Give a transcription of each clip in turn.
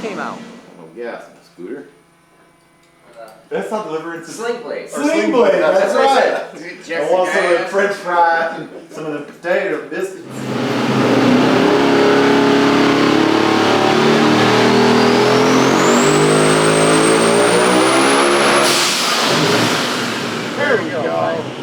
came out. Oh yeah, scooter. That's not deliverance. Sling blade. Sling blade, that's what right. I said. I want some of the French fries and some of the potato biscuits. There we go.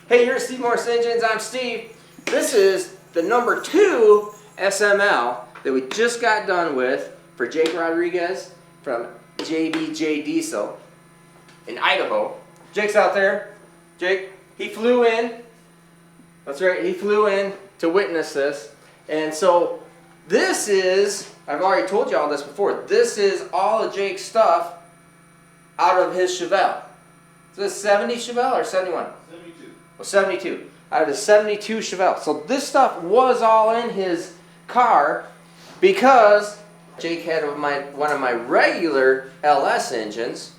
Hey, you're Steve Morris Engines. I'm Steve. This is the number 2 SML that we just got done with for Jake Rodriguez from JBJ Diesel in Idaho. Jake's out there. Jake, he flew in. That's right, he flew in to witness this. And so this is, I've already told you all this before, this is all of Jake's stuff out of his Chevelle. Is this 70 Chevelle or 71? 72. Out of the 72 Chevelle. So this stuff was all in his car because Jake had one of my regular LS engines.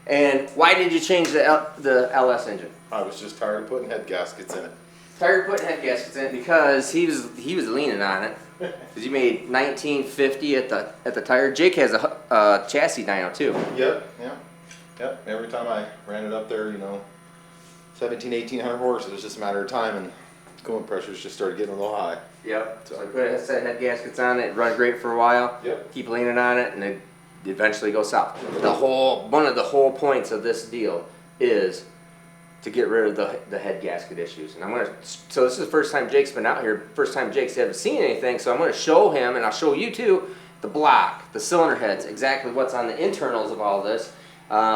And why did you change the LS engine? I was just tired of putting head gaskets in it. Tired of putting head gaskets in it because he was leaning on it. Because he made 1950 at the tire. Jake has a chassis dyno too. Yep. Every time I ran it up there, you know, 1800 horses. It was just a matter of time, and coolant pressures just started getting a little high. Yep. So I put a set of head gaskets on it, run great for a while. Yep. Keep leaning on it, and it eventually goes south. One of the whole points of this deal is to get rid of the head gasket issues. And so this is the first time Jake's been out here. First time Jake's ever seen anything. So I'm going to show him, and I'll show you too, the block, the cylinder heads, exactly what's on the internals of all this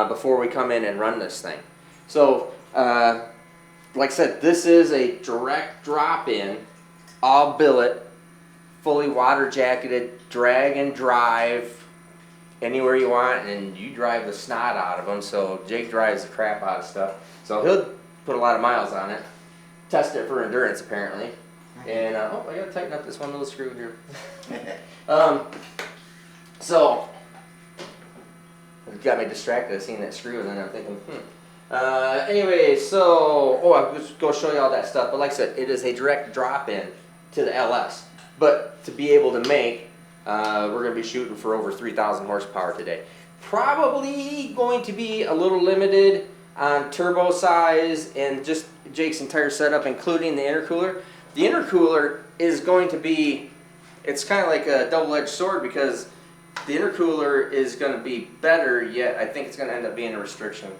before we come in and run this thing. So. Like I said, this is a direct drop-in, all billet, fully water jacketed, drag and drive anywhere you want, and you drive the snot out of them. So Jake drives the crap out of stuff. So he'll put a lot of miles on it, test it for endurance apparently. And oh, I gotta tighten up this one little screw here. So it got me distracted. I seen that screw, and then I'm thinking, anyway, so, I'll just go show you all that stuff. But like I said, it is a direct drop-in to the LS. But to be able to make, we're going to be shooting for over 3,000 horsepower today. Probably going to be a little limited on turbo size and just Jake's entire setup, including the intercooler. The intercooler is going to be, it's kind of like a double-edged sword because the intercooler is going to be better, yet I think it's going to end up being a restriction.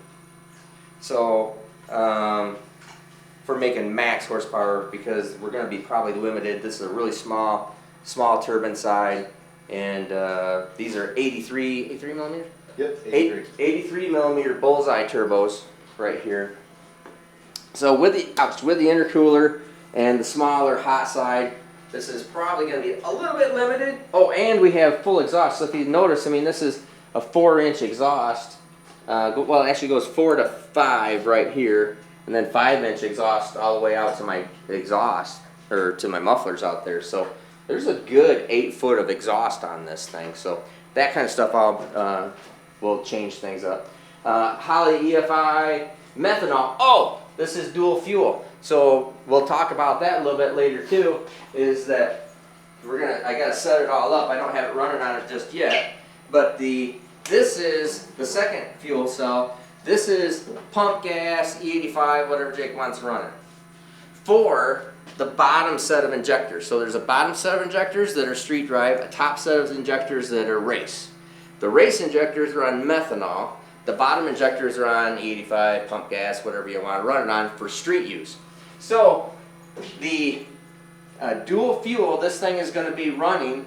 So, for making max horsepower, because we're going to be probably limited. This is a really small turbine side, and these are 83 millimeter? Yep, 83. 83 millimeter bullseye turbos right here. So with the intercooler and the smaller hot side, this is probably going to be a little bit limited. Oh, and we have full exhaust. So if you notice, I mean, this is a 4-inch exhaust. Well, it actually goes 4 to 5 right here, and then 5-inch exhaust all the way out to my exhaust, or to my mufflers out there. So there's a good 8 foot of exhaust on this thing. So that kind of stuff will change things up. Holley EFI, methanol. Oh, this is dual fuel. So we'll talk about that a little bit later too. Is that I gotta set it all up. I don't have it running on it just yet, but this is the second fuel cell. This is pump gas, E85, whatever Jake wants running, for the bottom set of injectors. So there's a bottom set of injectors that are street drive, a top set of injectors that are race. The race injectors are on methanol. The bottom injectors are on E85, pump gas, whatever you want to run it on for street use. So the dual fuel, this thing is going to be running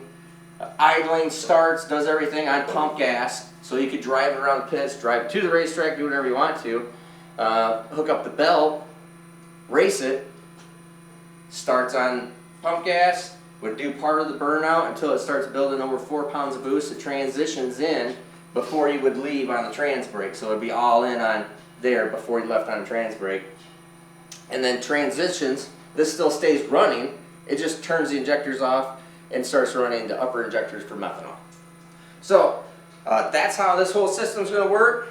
idling, starts, does everything on pump gas. So you could drive it around the pits, drive it to the racetrack, do whatever you want to. Hook up the belt, race it, starts on pump gas, would do part of the burnout until it starts building over 4 pounds of boost. It transitions in before you would leave on the trans brake. So it would be all in on there before you left on trans brake. And then transitions, this still stays running, it just turns the injectors off and starts running the upper injectors for methanol. So that's how this whole system is going to work.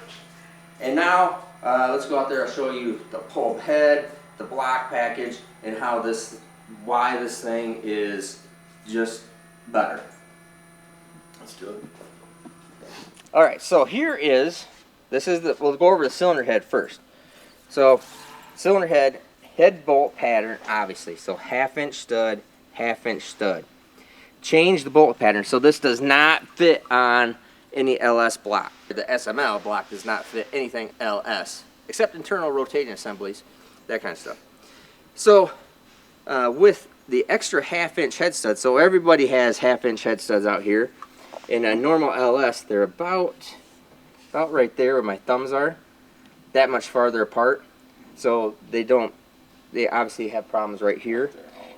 And now let's go out there, I'll show you the pulp head, the block package, and why this thing is just better. Let's do it. Alright, so we'll go over the cylinder head first. So cylinder head bolt pattern, obviously. So 1/2 inch stud, 1/2 inch stud. Change the bolt pattern. So this does not fit on any LS block. The SML block does not fit anything LS, except internal rotating assemblies, that kind of stuff. So with the extra 1/2 inch head stud, so everybody has 1/2 inch head studs out here. In a normal LS, they're about right there where my thumbs are, that much farther apart. So they obviously have problems right here,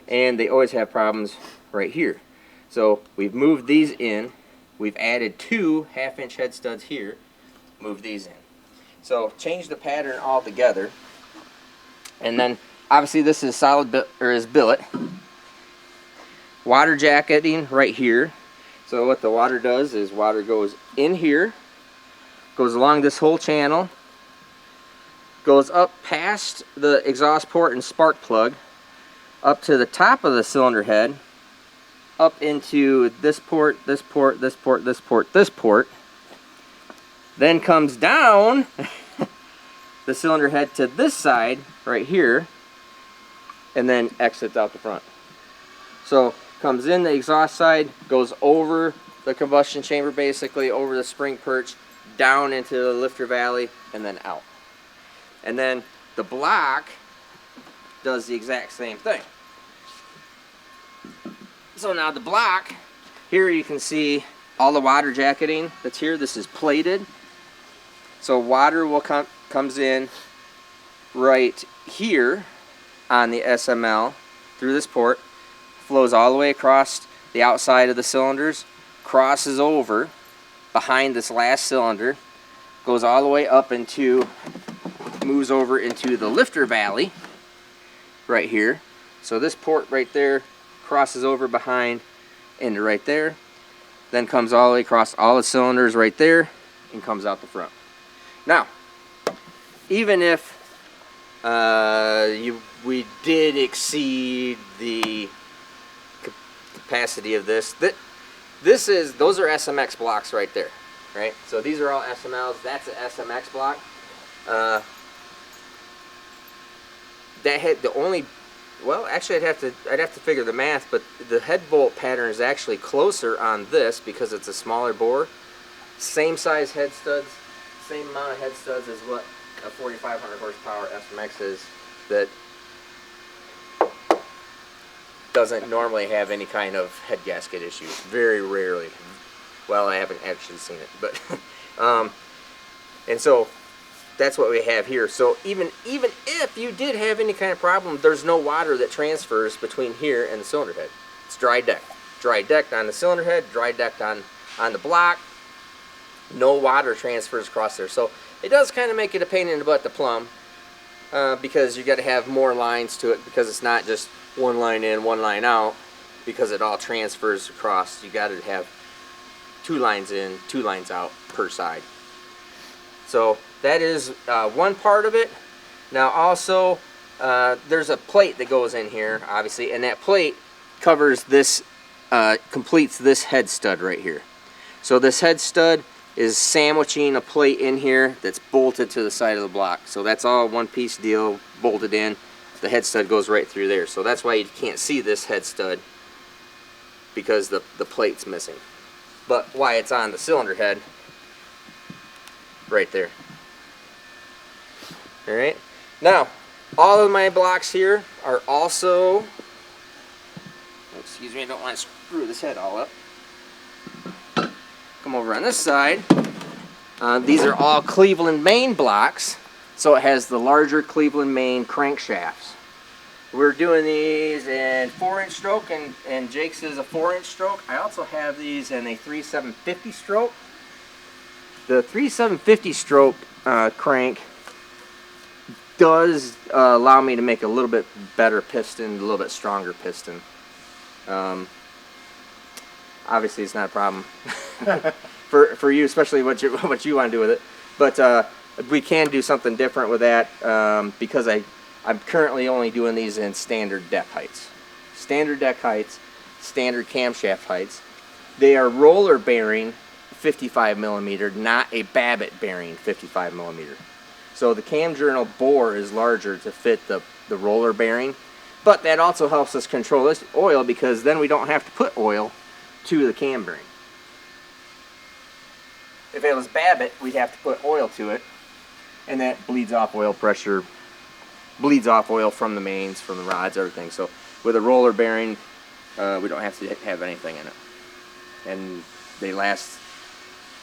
and they always have problems right here. So we've moved these in. We've added 2 1/2 inch head studs here. Move these in. So change the pattern altogether. And then obviously this is billet. Water jacketing right here. So what the water does is water goes in here, goes along this whole channel, goes up past the exhaust port and spark plug, up to the top of the cylinder head, up into this port, this port, this port, this port, this port, then comes down the cylinder head to this side right here, and then exits out the front. So comes in the exhaust side, goes over the combustion chamber, basically over the spring perch, down into the lifter valley, and then out. And then the block does the exact same thing. So now the block, here you can see all the water jacketing that's here. This is plated. So water comes in right here on the SML through this port, flows all the way across the outside of the cylinders, crosses over behind this last cylinder, goes all the way up moves over into the lifter valley right here. So this port right there crosses over behind into right there, then comes all the way across all the cylinders right there and comes out the front. Now, even if we did exceed the capacity of this, those are SMX blocks right there, right? So these are all SMLs. That's an SMX block. That had the only, well, actually I'd have to figure the math, but the head bolt pattern is actually closer on this because it's a smaller bore. Same size head studs, same amount of head studs as what a 4,500 horsepower SMX is, that doesn't normally have any kind of head gasket issues. Very rarely. Well, I haven't actually seen it, but and so that's what we have here. So even if you did have any kind of problem, there's no water that transfers between here and the cylinder head. It's dry decked. Dry decked on the cylinder head, dry decked on the block. No water transfers across there. So it does kind of make it a pain in the butt to plumb, because you got to have more lines to it, because it's not just one line in, one line out, because it all transfers across. You got to have 2 lines in, 2 lines out per side. So that is one part of it. Now also there's a plate that goes in here, obviously, and that plate covers this, completes this head stud right here. So this head stud is sandwiching a plate in here that's bolted to the side of the block. So that's all one piece deal, bolted in. The head stud goes right through there. So that's why you can't see this head stud, because the plate's missing. But why it's on the cylinder head right there. Alright, now all of my blocks here are also, excuse me, I don't want to screw this head all up. Come over on this side. These are all Cleveland Main blocks, so it has the larger Cleveland Main crankshafts. We're doing these in 4-inch stroke, and Jake's is a 4-inch stroke. I also have these in a 3.750 stroke. The 3.750 stroke crank does allow me to make a little bit better piston, a little bit stronger piston. Obviously, it's not a problem for you, especially what you want to do with it. But we can do something different with that because I'm currently only doing these in standard deck heights. Standard deck heights, standard camshaft heights. They are roller bearing 55 millimeter, not a Babbitt bearing 55 millimeter. So the cam journal bore is larger to fit the roller bearing, but that also helps us control this oil because then we don't have to put oil to the cam bearing. If it was Babbitt, we'd have to put oil to it, and that bleeds off oil pressure, bleeds off oil from the mains, from the rods, everything. So with a roller bearing, we don't have to have anything in it, and they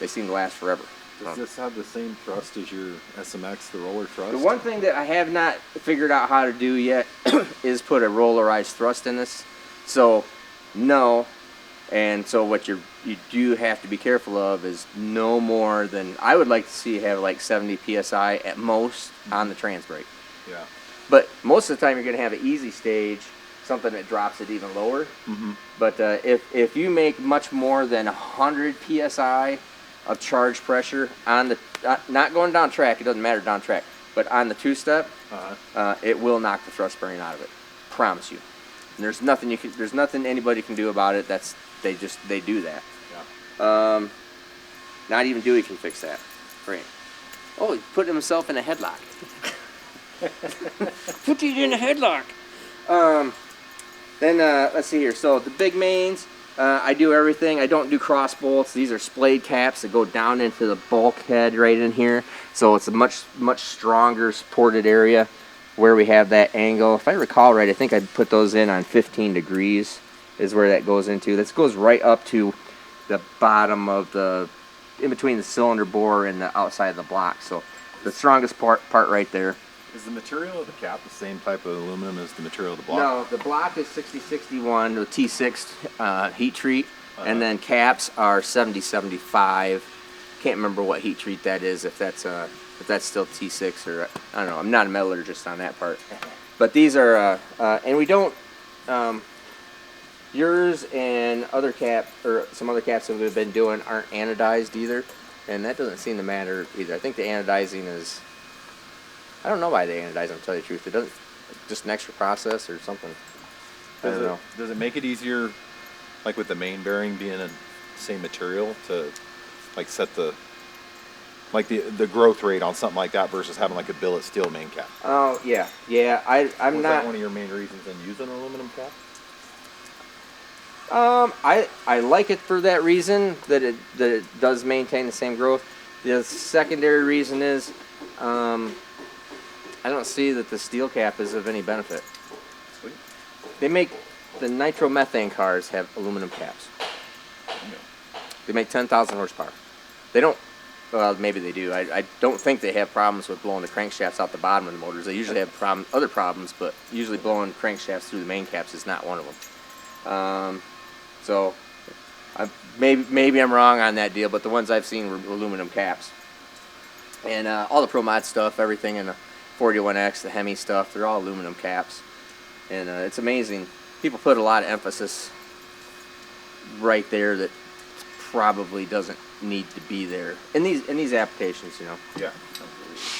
seem to last forever. Does this have the same thrust as your SMX, the roller thrust? The one thing that I have not figured out how to do yet is put a rollerized thrust in this. So, no. And so what you do have to be careful of is no more than, I would like to see have like 70 PSI at most on the trans brake. Yeah. But most of the time you're going to have an easy stage, something that drops it even lower. Mm-hmm. But if you make much more than 100 PSI of charge pressure on the, not going down track, it doesn't matter down track, but on the two-step, it will knock the thrust bearing out of it. Promise you. And there's nothing anybody can do about it. They do that. Yeah. Not even Dewey can fix that. Right. Oh, he put himself in a headlock. Put you in a headlock. Then let's see here. So the big mains, I do everything. I don't do cross bolts. These are splayed caps that go down into the bulkhead right in here. So it's a much stronger supported area where we have that angle. If I recall right, I think I put those in on 15 degrees is where that goes into. This goes right up to the bottom of in between the cylinder bore and the outside of the block. So the strongest part right there. Is the material of the cap the same type of aluminum as the material of the block? No, the block is 6061, the T6 heat treat, and then caps are 7075. Can't remember what heat treat that is, if that's still T6 or I don't know. I'm not a metallurgist on that part. But these are, and we don't. Yours and other some other caps that we've been doing aren't anodized either, and that doesn't seem to matter either. I think the anodizing is. I don't know why they anodize them, to tell you the truth. It doesn't, just an extra process or something. I don't know. Does it make it easier, like with the main bearing being the same material, to like set the growth rate on something like that versus having like a billet steel main cap? Oh yeah. Was that one of your main reasons in using an aluminum cap? I like it for that reason, that it does maintain the same growth. The secondary reason is I don't see that the steel cap is of any benefit. Sweet. They make the nitromethane cars have aluminum caps. Yeah. They make 10,000 horsepower. They don't. Well, maybe they do. I don't think they have problems with blowing the crankshafts out the bottom of the motors. They usually have other problems, but usually blowing crankshafts through the main caps is not one of them. So maybe I'm wrong on that deal, but the ones I've seen were aluminum caps. And all the Pro Mod stuff, everything in the 41X, the Hemi stuff, they're all aluminum caps. And it's amazing. People put a lot of emphasis right there that probably doesn't need to be there in these applications, you know. Yeah.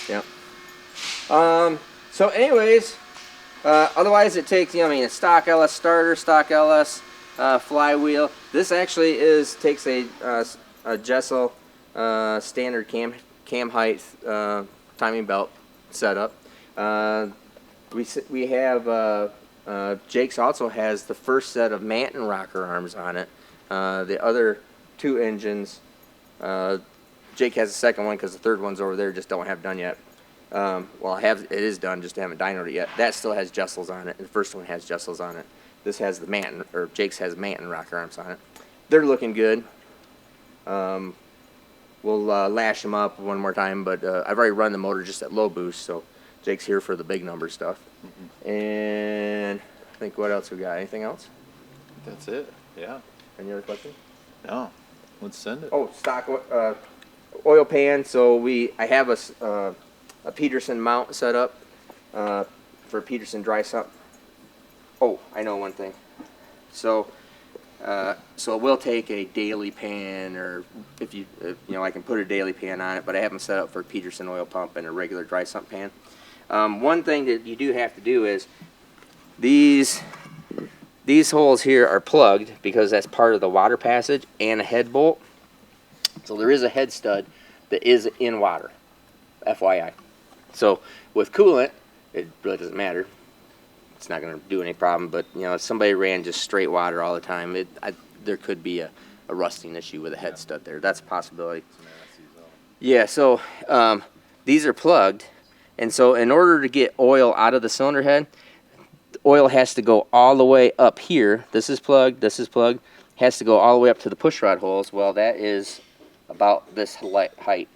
Yeah. So anyways, otherwise it takes, a stock LS starter, stock LS flywheel. This actually takes a Jessel standard cam height timing belt setup. We have Jake's also has the first set of Manton rocker arms on it. The other two engines, Jake has the second one because the third one's over there, just don't have done yet. Well, it is done, just haven't dynoed it yet. That still has Jessels on it, and the first one has Jessels on it. This has the Manton, or Jake's has Manton rocker arms on it. They're looking good. We'll lash them up one more time, but I've already run the motor just at low boost, so Jake's here for the big number stuff. Mm-hmm. And I think what else we got? Anything else? That's it. Yeah. Any other questions? No. Let's send it. Oh, stock oil pan. So I have a Peterson mount set up. for Peterson dry sump. Oh, I know one thing. So it will take a daily pan, or if you I can put a daily pan on it, but I have them set up for Peterson oil pump and a regular dry sump pan. One thing that you do have to do is these holes here are plugged because that's part of the water passage and a head bolt. So there is a head stud that is in water, FYI. So with coolant, it really doesn't matter. It's not going to do any problem, but if somebody ran just straight water all the time, there could be a rusting issue with a head stud there. That's a possibility. Yeah, so these are plugged, and so in order to get oil out of the cylinder head, the oil has to go all the way up here. This is plugged, has to go all the way up to the push rod holes. Well, that is about this height.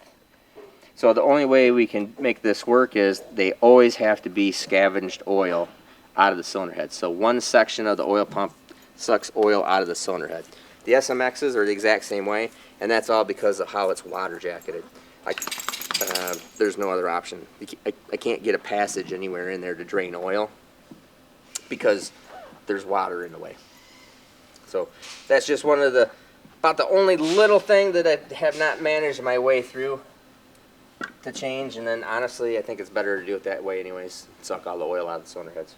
So the only way we can make this work is they always have to be scavenged oil out of the cylinder head. So one section of the oil pump sucks oil out of the cylinder head. The SMXs are the exact same way, and that's all because of how it's water jacketed. There's no other option. I can't get a passage anywhere in there to drain oil because there's water in the way. So that's just one of about the only little thing that I have not managed my way through to change, and then honestly I think it's better to do it that way anyways, suck all the oil out of the cylinder heads.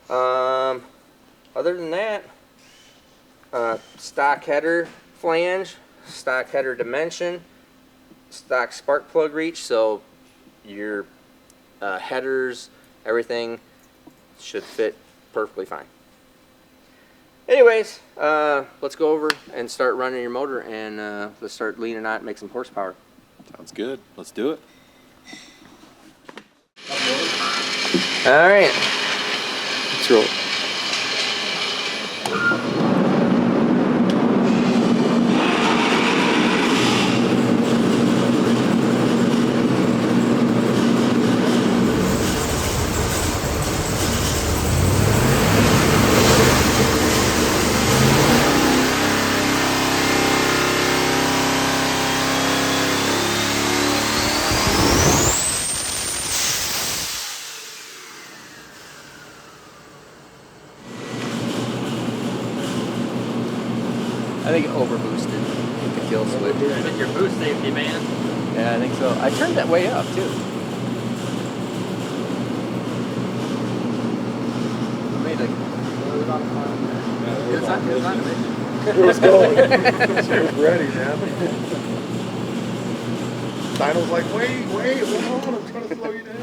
Other than that, stock header flange, stock header dimension, stock spark plug reach, so your headers, everything should fit perfectly fine. Anyways, let's go over and start running your motor, and let's start leaning on it and make some horsepower. Sounds good. Let's do it. All right. Let's roll. I think it overboosted with the kill switch. Is it your boost safety, man? Yeah, I think so. I turned that way up too. I made It was going. It was ready, man. Dyno's like, wait, hold on, I'm trying to slow you down.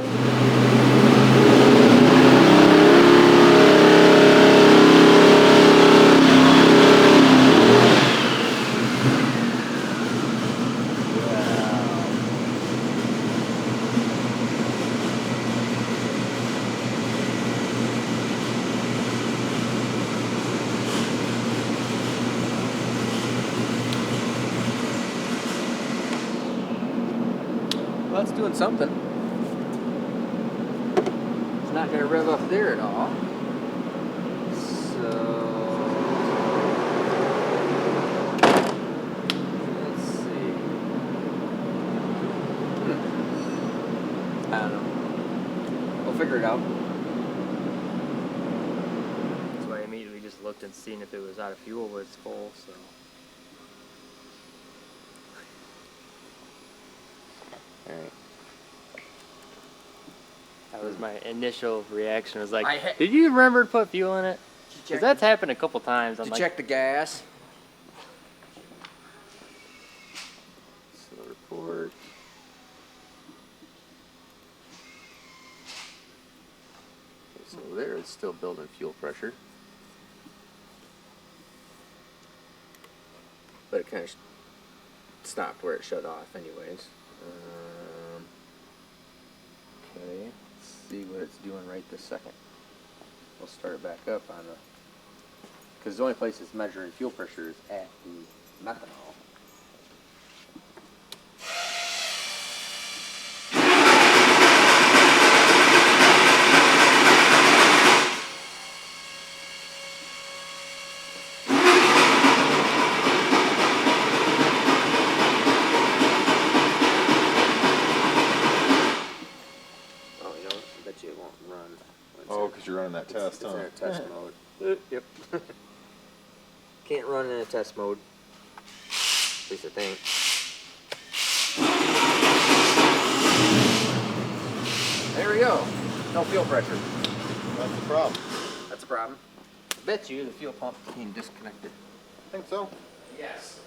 Well, it's doing something. It's not going to rev up there at all. So let's see. I don't know. We'll figure it out. So I immediately just looked and seen if it was out of fuel, but it's full, so. Alright. That was my initial reaction. Was like, I did you remember to put fuel in it? Because that's happened a couple times. I'm to like, check the gas. So report. Okay, so there it's still building fuel pressure. But it kind of stopped where it shut off anyways. Okay, let's see what it's doing right this second. We'll start it back up on the, because the only place it's measuring fuel pressure is at the methanol. test, It's huh? in a test mode. Yep. Can't run in a test mode. At least I think. There we go. No fuel pressure. That's the problem. That's a problem. I bet you the fuel pump came disconnected. I think so. Yes.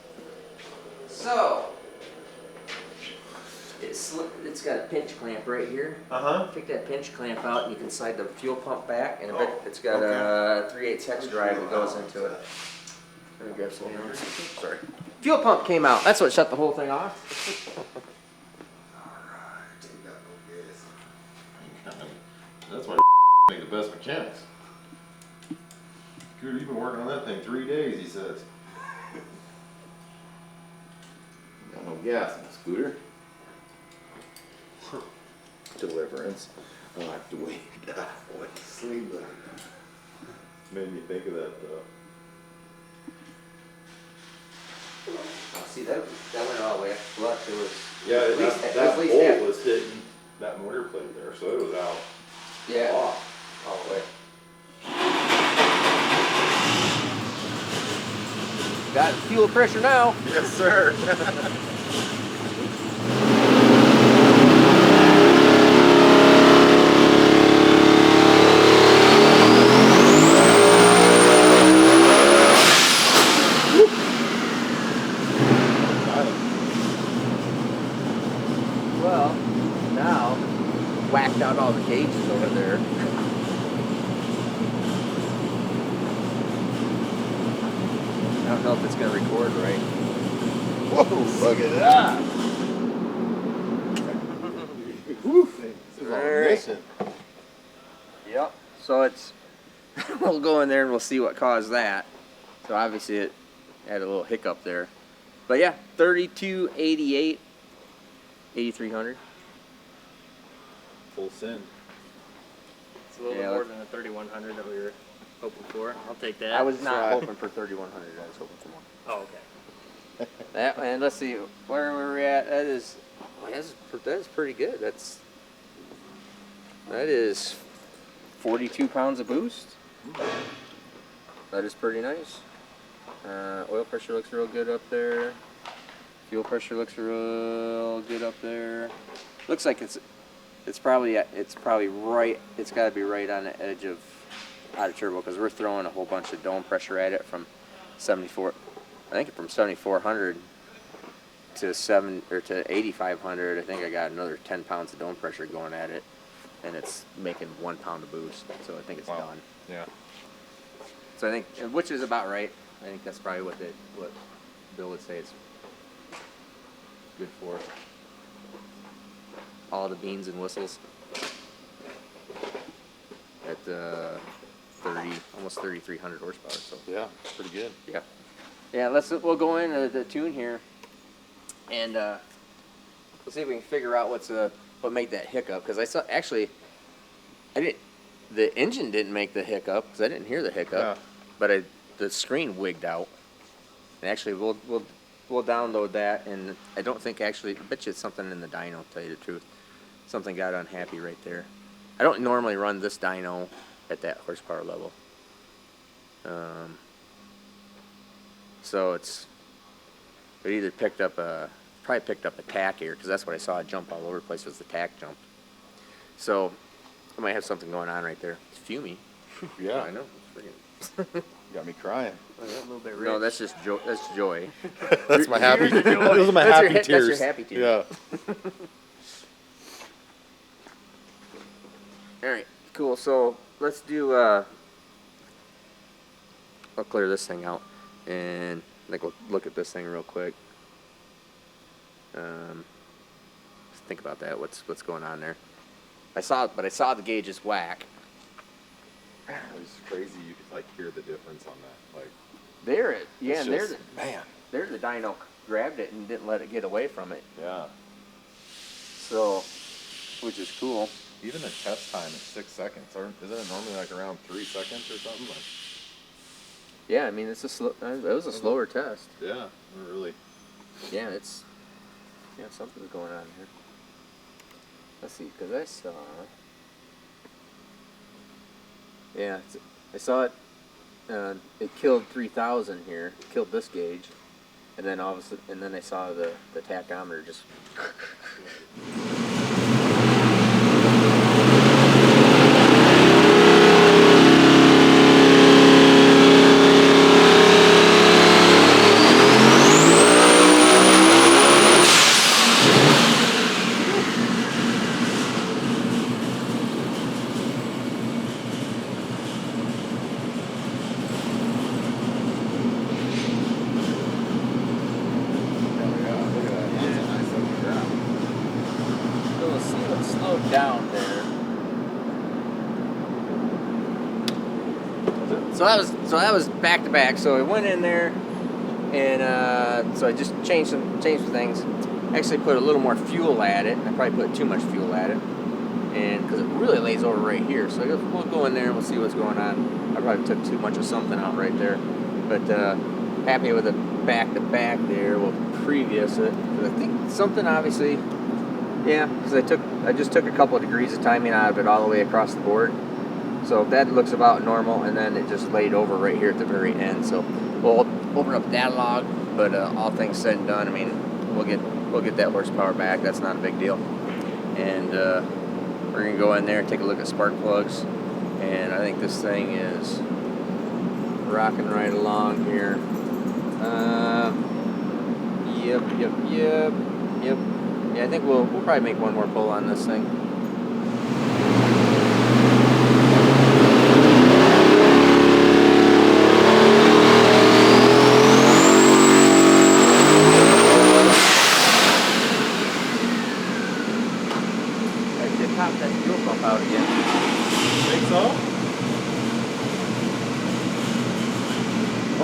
So, it's got a pinch clamp right here. Uh-huh. Take that pinch clamp out and you can slide the fuel pump back, and I bet it's got okay. a 3/8 hex drive that goes into it. Let me grab some more. Sorry. Fuel pump came out. That's what shut the whole thing off. That's why make the best mechanics. Dude, you've been working on that thing 3 days, he says. Got no gas in the scooter. Deliverance. I have to wait. Wait to sleep. Made me think of that though. Oh, see, that went all the way up to flush. It was Yeah, that least bolt half. was hitting that motor plate there, so it was out. Yeah, Off. all the way. Got fuel pressure now. Yes, sir. Well, now whacked out all the gauges over there. I don't know if it's gonna record right. Whoa, look at that. This is all Alright. missing. Yep. So it's we'll go in there and we'll see what caused that. So obviously it had a little hiccup there. But yeah, 3288 8300. Full send. It's a little Yeah, bit more let's- than the 3100 that we were hoping for. I'll take that. I was not right. hoping for 3100. I was hoping for more. Oh, okay. That, and let's see where we're at. That is pretty good. That is 42 pounds of boost. That is pretty nice. Oil pressure looks real good up there. Fuel pressure looks real good up there. Looks like it's probably right. It's got to be right on the edge of out of turbo because we're throwing a whole bunch of dome pressure at it from 74. I think from 7400 to 8500. I think I got another 10 pounds of dome pressure going at it, and it's making 1 pound of boost. So I think it's done. Yeah. So I think, which is about right. I think that's probably what Bill would say it's good for. All the beans and whistles at almost 3,300 horsepower. So Yeah, it's pretty good. yeah, yeah. We'll go into the tune here, and we'll see if we can figure out what made that hiccup. Because the engine didn't make the hiccup because I didn't hear the hiccup, Yeah. but the screen wigged out. And actually, we'll download that, and I don't think I bet you it's something in the dyno. To tell you the truth, something got unhappy right there. I don't normally run this dyno at that horsepower level. So it either probably picked up a tack here, because that's what I saw a jump all over the place was the tack jump. So I might have something going on right there. It's fumey. Yeah. I know. It's freaking. Got me crying. A little bit rich. No, that's just joy. That's joy. That's my happy. Those are my That's happy your tears. that's your happy tears. Yeah. All right, cool. So let's do. I'll clear this thing out, and I think we'll look at this thing real quick. Think about that. What's going on there? I saw the gauges whack. It's crazy. You could like hear the difference on that. Like, There the dyno grabbed it and didn't let it get away from it. yeah. So, which is cool. Even the test time is 6 seconds. Isn't it normally like around 3 seconds or something? Like, Yeah, I mean it was a slower test. yeah, really. Yeah, something's going on here. Let's see, because I saw. Yeah, I saw it. It killed 3,000 here. Killed this gauge, and then all of a sudden, and then I saw the tachometer just. Down there. So that was back to back. So I went in there, and so I just changed some things. Actually, put a little more fuel at it. I probably put too much fuel at it, and because it really lays over right here. So we'll go in there and we'll see what's going on. I probably took too much of something out right there, but happy with the back to back there. We'll previous it. I think something obviously. Yeah, because I just took a couple of degrees of timing out of it all the way across the board. So that looks about normal, and then it just laid over right here at the very end. So we'll open up that log, but all things said and done, I mean, we'll get that horsepower back. That's not a big deal. And we're gonna go in there and take a look at spark plugs. And I think this thing is rocking right along here. Yep. Yeah, I think we'll probably make one more pull on this thing. I should pop that fuel pump out again. Think so?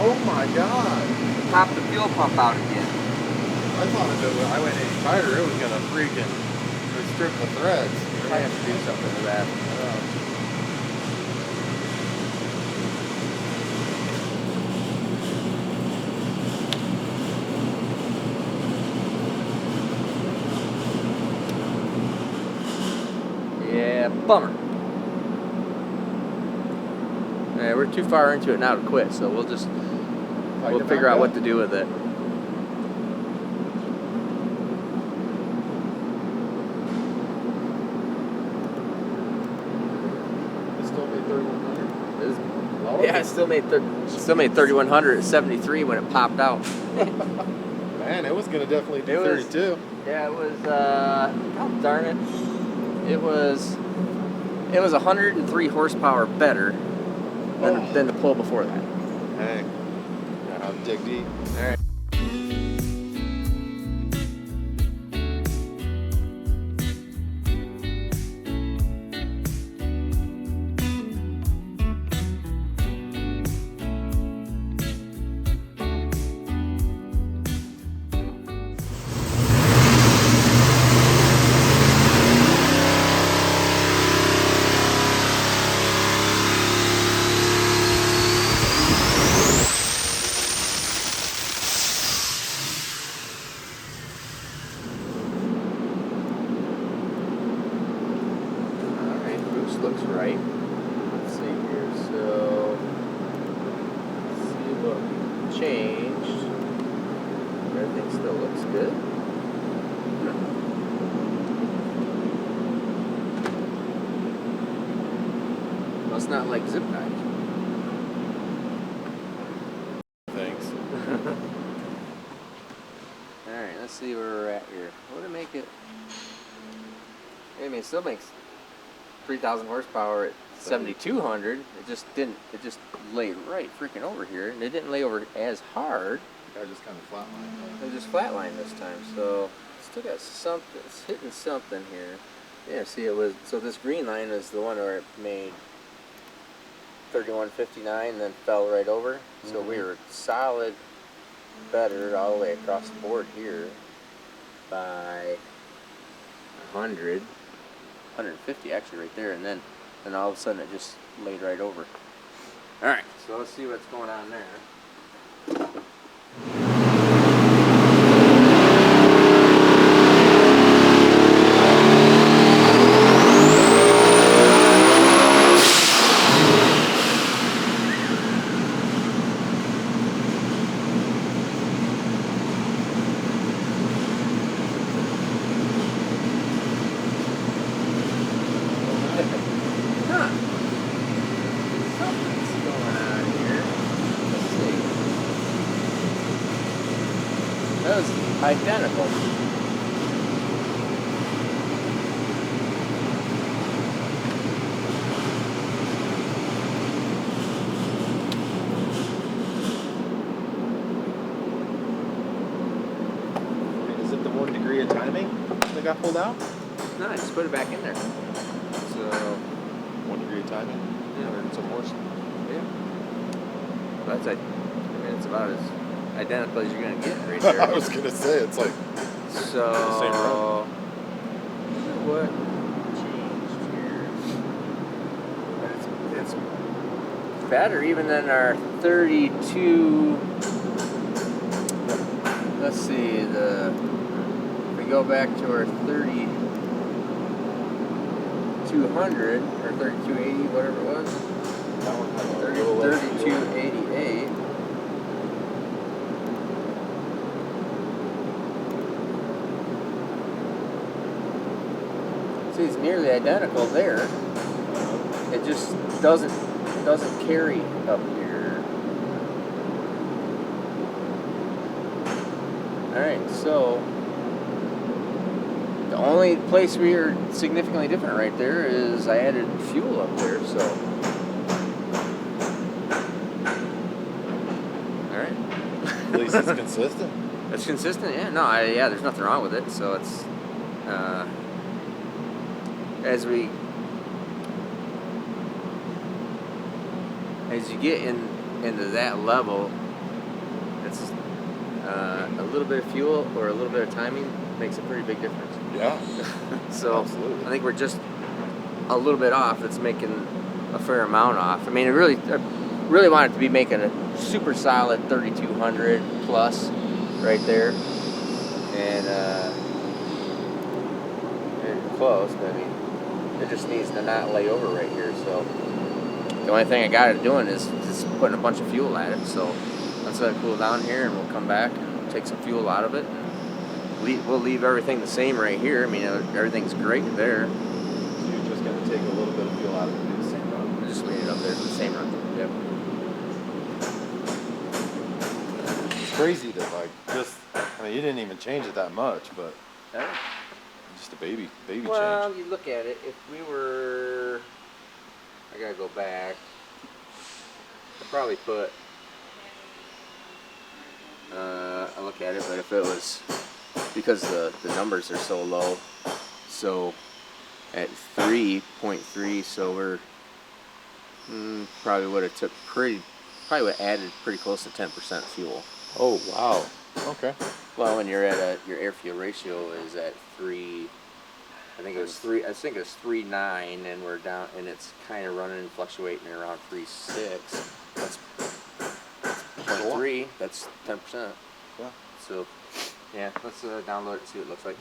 Oh my god. Pop the fuel pump out again. I thought if I went any tighter, it was gonna freaking strip the threads. I have to do something to that. Yeah, bummer. Yeah, we're too far into it now to quit, so we'll figure out what to do with it. Yeah, it still made 3,100 at 73 when it popped out. Man, it was gonna definitely do 32. Yeah, it was. God darn it! It was 103 horsepower better than the pull before that. Hey, I'll dig deep. All right. Looks right. Let's see here. So, let's see what changed. Everything still looks good. Must not like zip ties. Thanks. Alright, let's see where we're at here. What to make it? I mean, it still makes 3,000 horsepower at 7,200. It just laid right freaking over here, and it didn't lay over as hard. I just kind of flatlined. It just flatlined this time, so still got something. It's hitting something here. Yeah, see, it was so this green line is the one where it made 3159, and then fell right over. Mm-hmm. So we were solid better all the way across the board here by 100. 150 actually right there, and then all of a sudden it just laid right over. All right, so let's see what's going on there. was identical. Is it the 1 degree of timing that got pulled out? No, just put it back in there. So, 1 degree of timing? Yeah. 100 and some horse. yeah. That's I mean, it's about as identical as you're gonna get right there. I was gonna say, it's like, So, Same road. what changed here? It's better even than our 32. Let's see, if we go back to our 3200 or 3280, whatever it was. that one had a little less fuel. 3288. See, it's nearly identical there. It just doesn't carry up here. All right, so the only place we are significantly different right there is I added fuel up there. So, all right. At least it's consistent. It's consistent, yeah. No, yeah, there's nothing wrong with it. So it's as you get into that level, it's a little bit of fuel or a little bit of timing makes a pretty big difference. Yeah. So Absolutely. I think we're just a little bit off. It's making a fair amount off. I mean, I really want it to be making a super solid 3200 plus right there, and close. But I mean, it just needs to not lay over right here. So the only thing I got it doing is just putting a bunch of fuel at it. So let's let it cool down here, and we'll come back and take some fuel out of it. We'll leave everything the same right here. I mean, everything's great there. So you're just gonna take a little bit of fuel out of it and do the same run. Just leave it up there, the same run. Yep. It's crazy that I mean, you didn't even change it that much, but just a baby Well, change. you look at it. If we were, I gotta go back. I'd probably put. I look at it, but if it was because the numbers are so low, so at 3.3, so we're probably would have probably would have added pretty close to 10% fuel. Oh wow. Okay. Well, when you're at your air fuel ratio is at 3, I think it was 3.9, and we're down, and it's kind of running and fluctuating around 3.6. That's 0.3. That's 10%. Yeah. So, yeah, let's download it and see what it looks like.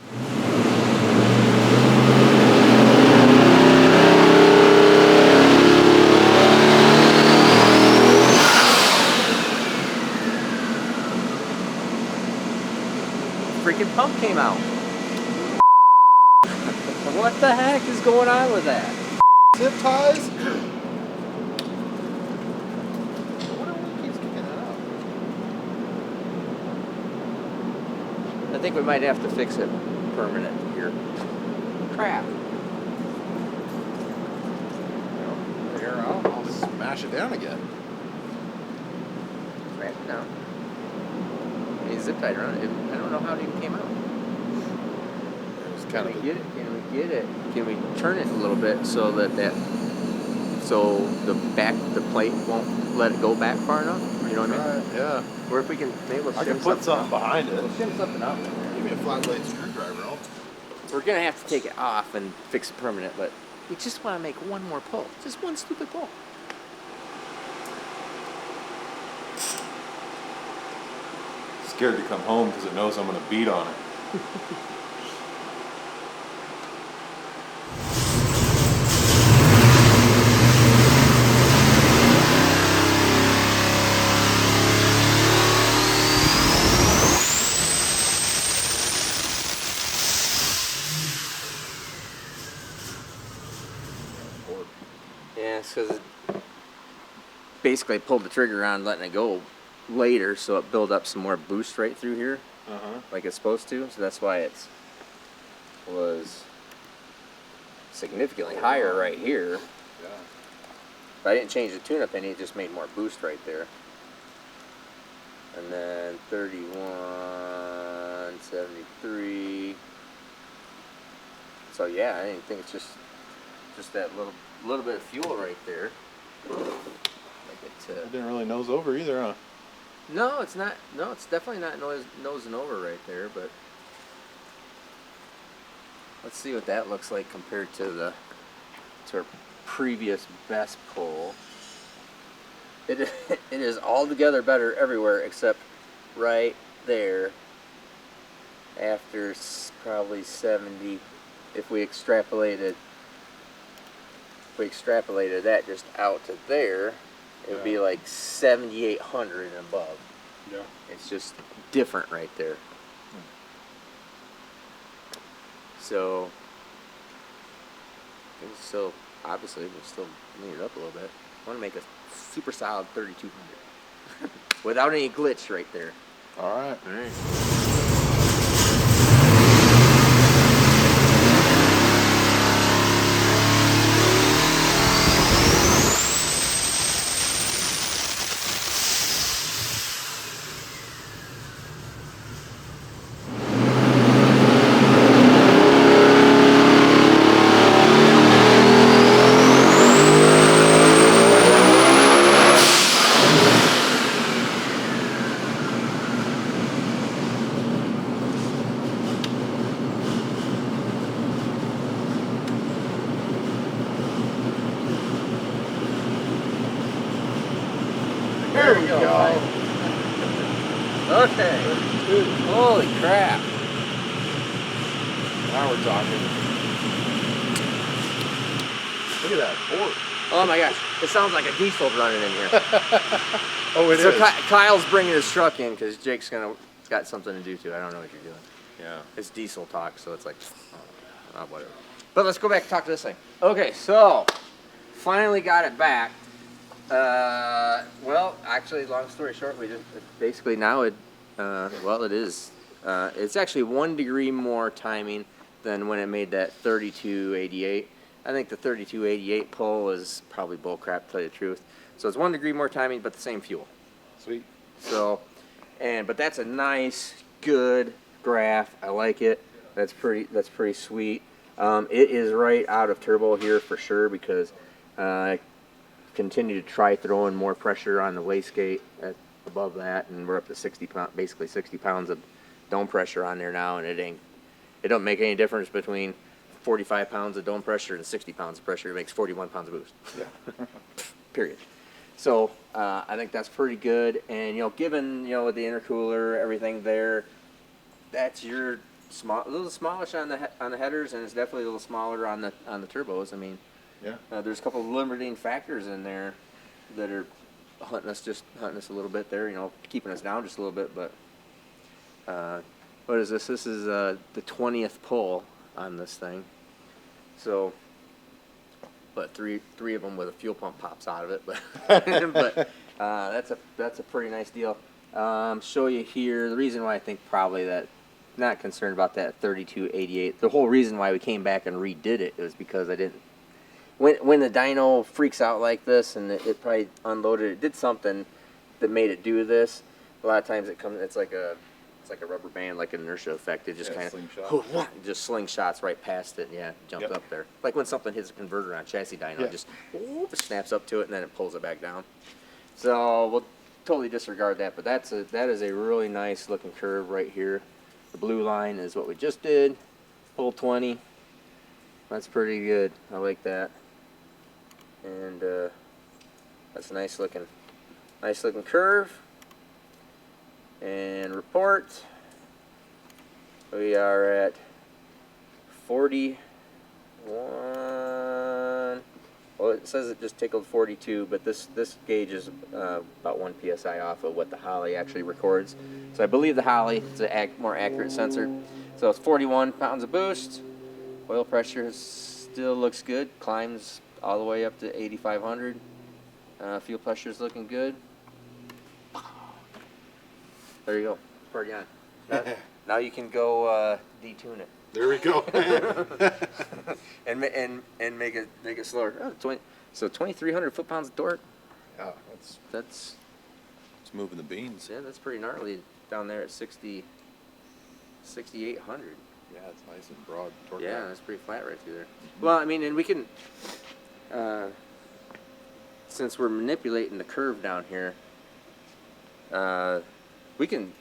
Freaking pump came out. What the heck is going on with that? Zip ties? What keeps kicking that out? I think we might have to fix it permanent here. Crap. Here, I'll smash it down again. Crap it down. I mean, zip tied around it. I don't know how it even came out. It was kind Can of we get it? Can we turn it a little bit so so the plate won't let it go back far enough? You know what I mean? Right, yeah. Or if we can, maybe we'll I shim can put something up. behind it. We'll shim something up. Give me a flat blade screwdriver. We're gonna have to take it off and fix it permanent, but we just want to make one more pull. Just one stupid pull. Scared to come home because it knows I'm gonna beat on it. Yeah, it's because basically I pulled the trigger on letting it go later, so it built up some more boost right through here. like it's supposed to. So that's why was significantly higher right here. Yeah. But I didn't change the tune-up any, it just made more boost right there. And then 31, 73. So yeah, I didn't think it's just that little bit of fuel right there. Make it, It didn't really nose over either, huh? no, it's not. No, it's definitely not nosing over right there. But let's see what that looks like compared to our previous best pull. It is altogether better everywhere except right there. After probably 70, if we extrapolated that just out to there, it would be like 7,800 and above. Yeah. It's just different right there. So, obviously we'll still lean it up a little bit. I want to make a super solid 3,200 without any glitch right there. All right. All right. There we go. Okay. Holy crap. Now we're talking. Look at that port. Oh my gosh. It sounds like a diesel running in here. Oh, it So is. Kyle's bringing his truck in because Jake's got something to do too. I don't know what you're doing. Yeah. It's diesel talk, so it's like, whatever. But let's go back and talk to this thing. Okay, so finally got it back. Well, actually, long story short, we just basically now it is. It's actually 1 degree more timing than when it made that 3288. I think the 3288 pull is probably bullcrap, to tell you the truth. So it's 1 degree more timing, but the same fuel. Sweet. So, but that's a nice, good graph. I like it. That's pretty sweet. It is right out of turbo here for sure because I continue to try throwing more pressure on the wastegate above that, and we're up to basically 60 pounds of dome pressure on there now, and it don't make any difference between 45 pounds of dome pressure and 60 pounds of pressure. It makes 41 pounds of boost. Yeah. Period. So I think that's pretty good, and given with the intercooler, everything there, that's your a little smallish on the headers, and it's definitely a little smaller on the turbos. I mean, Yeah. there's a couple of limiting factors in there that are hunting us a little bit there, keeping us down just a little bit. But what is this? This is the 20th pull on this thing. So, but three of them with a fuel pump pops out of it. But but that's a pretty nice deal. Show you here the reason why I think probably that. Not concerned about that 3288. The whole reason why we came back and redid it was because I didn't. When the dyno freaks out like this and it probably unloaded, it did something that made it do this. A lot of times it's like a rubber band, like an inertia effect. It just kind of just slingshots right past it. And yeah, jumped up there. Like when something hits a converter on chassis dyno, it just it snaps up to it and then it pulls it back down. So we'll totally disregard that. But that is a really nice looking curve right here. The blue line is what we just did, pull 20. That's pretty good. I like that. And that's a nice looking curve. And report. We are at 41. Well, it says it just tickled 42, but this gauge is about 1 psi off of what the Holly actually records. So I believe the Holly is a more accurate sensor. So it's 41 pounds of boost. Oil pressure still looks good. Climbs all the way up to 8,500. Fuel pressure is looking good. There you go. Party on. Now you can go detune it There we go. and make it slower. Oh, 2,300 foot-pounds of torque. Yeah, That's It's moving the beans. yeah, that's pretty gnarly down there at 6,800. Yeah, it's nice and broad. Torque Yeah, out. that's pretty flat right through there. Well, I mean, and we can, since we're manipulating the curve down here, we can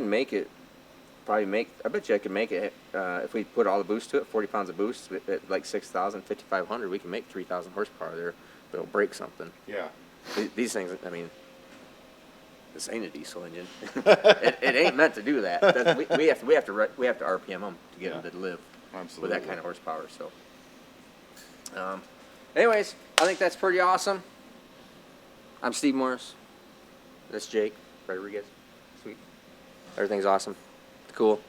make it. I bet you I can make it if we put all the boost to it, 40 pounds of boost at like 6,000, 5,500. We can make 3,000 horsepower there, but it'll break something. yeah. These things, I mean, this ain't a diesel engine. it ain't meant to do that. We have to RPM them to get them to live Absolutely. with that kind of horsepower. So, anyways, I think that's pretty awesome. I'm Steve Morris. That's Jake Rodriguez. Sweet. Everything's awesome. Cool.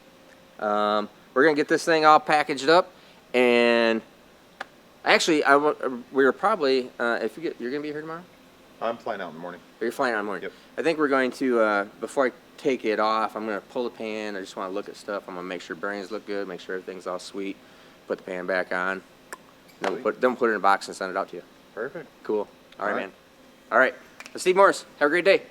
We're gonna get this thing all packaged up, and actually, we're probably you're gonna be here tomorrow. I'm flying out in the morning. You're flying out in the morning. Yep. I think we're going to before I take it off, I'm gonna pull the pan. I just want to look at stuff. I'm gonna make sure bearings look good, make sure everything's all sweet. Put the pan back on. Then we'll put it in a box and send it out to you. Perfect. Cool. All right, All right. man. All right. Steve Morris. Have a great day.